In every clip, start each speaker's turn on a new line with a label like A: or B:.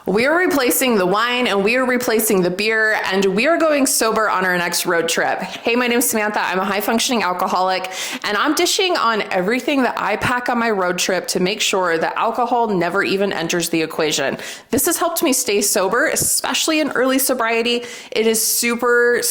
A: We are replacing the wine and we are replacing the beer, and we are going sober on our next road trip. Hey, my name is Samantha. I'm a high functioning alcoholic, and I'm dishing on everything that I pack on my road trip to make sure that alcohol never even enters the equation. This has helped me stay sober, especially in early sobriety. It is super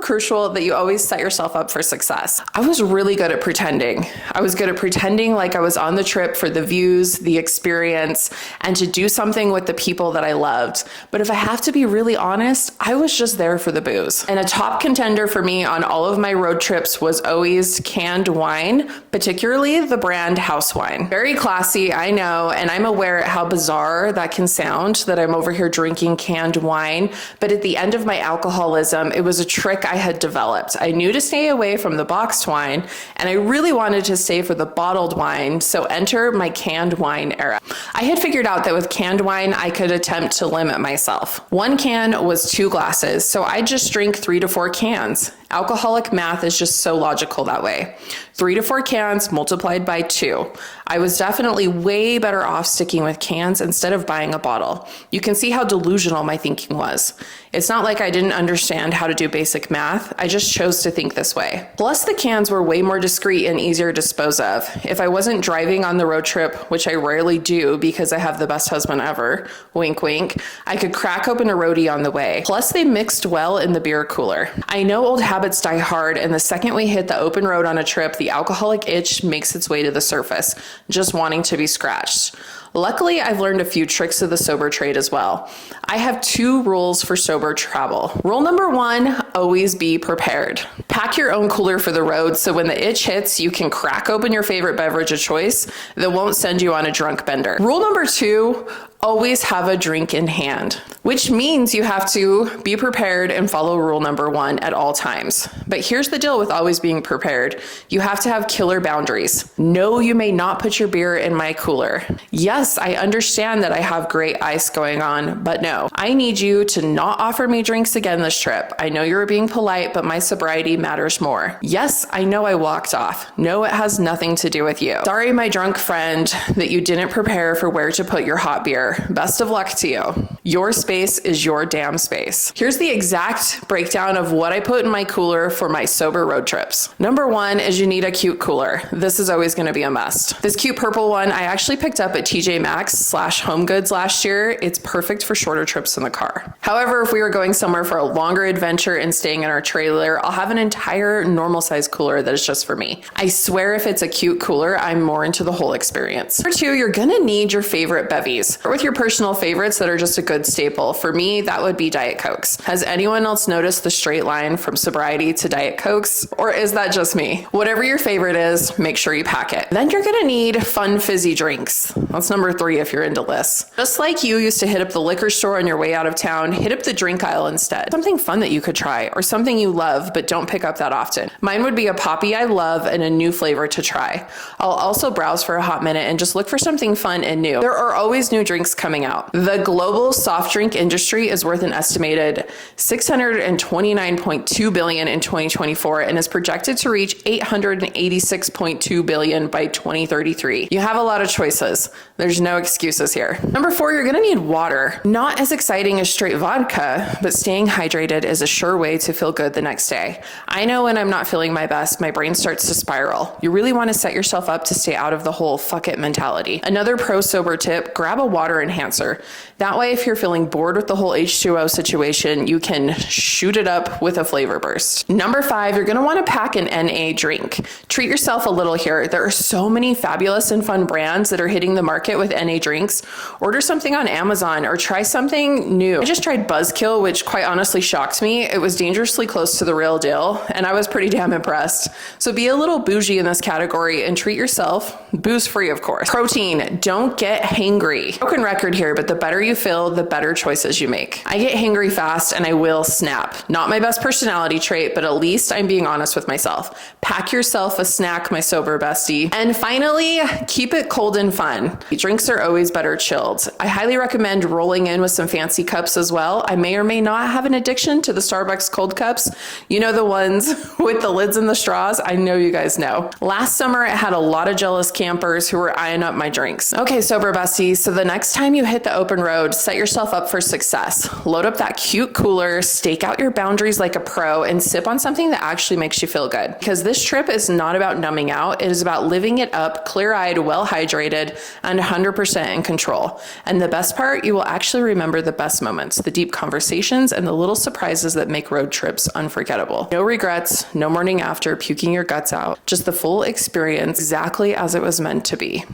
A: crucial that you always set yourself up for success. I was really good at pretending. I was good at pretending like I was on the trip for the views, the experience, and to do something with the people that I loved. But if I have to be really honest, I was just there for the booze. And a top contender for me on all of my road trips was always canned wine, particularly the brand house wine. Very classy, I know, and I'm aware at how bizarre that can sound that I'm over here drinking canned wine, but at the end of my alcoholism, it was a trick I had developed. I knew to stay away from the boxed wine, and I really wanted to stay for the bottled wine, so enter my canned wine era. I had figured out that with canned wine, I could attempt to limit myself. One can was 2 glasses, so I just drink 3 to 4 cans. Alcoholic math is just so logical that way. 3 to 4 cans multiplied by 2. I was definitely way better off sticking with cans instead of buying a bottle. You can see how delusional my thinking was. It's not like I didn't understand how to do basic math. I just chose to think this way. Plus, the cans were way more discreet and easier to dispose of. If I wasn't driving on the road trip, which I rarely do because I have the best husband ever, wink wink, I could crack open a roadie on the way. Plus, they mixed well in the beer cooler. I know old habits die hard, and the second we hit the open road on a trip, the alcoholic itch makes its way to the surface, just wanting to be scratched. Luckily, I've learned a few tricks of the sober trade as well. I have 2 rules for sober travel. Rule number 1, always be prepared. Pack your own cooler for the road so when the itch hits, you can crack open your favorite beverage of choice that won't send you on a drunk bender. Rule number 2, always have a drink in hand, which means you have to be prepared and follow rule number 1 at all times. But here's the deal with always being prepared. You have to have killer boundaries. No, you may not put your beer in my cooler. Yes, I understand that I have great ice going on, but no, I need you to not offer me drinks again this trip. I know you're being polite, but my sobriety matters more. Yes, I know I walked off. No, it has nothing to do with you. Sorry, my drunk friend, that you didn't prepare for where to put your hot beer. Best of luck to you. Your space is your damn space. Here's the exact breakdown of what I put in my cooler for my sober road trips. Number 1 is you need a cute cooler. This is always going to be a must. This cute purple one I actually picked up at TJ Maxx/Home Goods last year. It's perfect for shorter trips in the car. However, if we were going somewhere for a longer adventure and staying in our trailer, I'll have an entire normal size cooler that is just for me. I swear if it's a cute cooler, I'm more into the whole experience. Number 2, you're going to need your favorite bevies. Start with your personal favorites that are just a good staple. For me, that would be Diet Cokes. Has anyone else noticed the straight line from sobriety to Diet Cokes? Or is that just me? Whatever your favorite is, make sure you pack it. Then you're gonna need fun fizzy drinks. That's number 3 if you're into lists. Just like you used to hit up the liquor store on your way out of town, hit up the drink aisle instead. Something fun that you could try, or something you love but don't pick up that often. Mine would be a poppy I love and a new flavor to try. I'll also browse for a hot minute and just look for something fun and new. There are always new drinks coming out. The global soft drink industry is worth an estimated $629.2 billion in 2024 and is projected to reach $886.2 billion by 2033. You have a lot of choices. There's no excuses here. Number 4, you're gonna need water. Not as exciting as straight vodka, but staying hydrated is a sure way to feel good the next day. I know when I'm not feeling my best, my brain starts to spiral. You really want to set yourself up to stay out of the whole fuck it mentality. Another pro sober tip, grab a water enhancer. That way, if you're feeling bored with the whole H2O situation, you can shoot it up with a flavor burst. Number 5, you're gonna wanna pack an NA drink. Treat yourself a little here. There are so many fabulous and fun brands that are hitting the market with NA drinks. Order something on Amazon or try something new. I just tried Buzzkill, which quite honestly shocked me. It was dangerously close to the real deal, and I was pretty damn impressed. So be a little bougie in this category and treat yourself, booze free of course. Protein, don't get hangry. Broken record here, but the better you feel, the better choices you make. I get hangry fast and I will snap. Not my best personality trait, but at least I'm being honest with myself. Pack yourself a snack, my sober bestie. And finally, keep it cold and fun. Drinks are always better chilled. I highly recommend rolling in with some fancy cups as well. I may or may not have an addiction to the Starbucks cold cups. You know, the ones with the lids and the straws. I know you guys know. Last summer, I had a lot of jealous campers who were eyeing up my drinks. Okay, sober besties, so the next time you hit the open road, set yourself up for success. Load up that cute cooler, stake out your boundaries like a pro, and sip on something that actually makes you feel good. Because this trip is not about numbing out, it is about living it up, clear-eyed, well-hydrated, and 100% in control. And the best part, you will actually remember the best moments, the deep conversations, and the little surprises that make road trips unforgettable. No regrets, no morning after puking your guts out, just the full experience exactly as it was meant to be.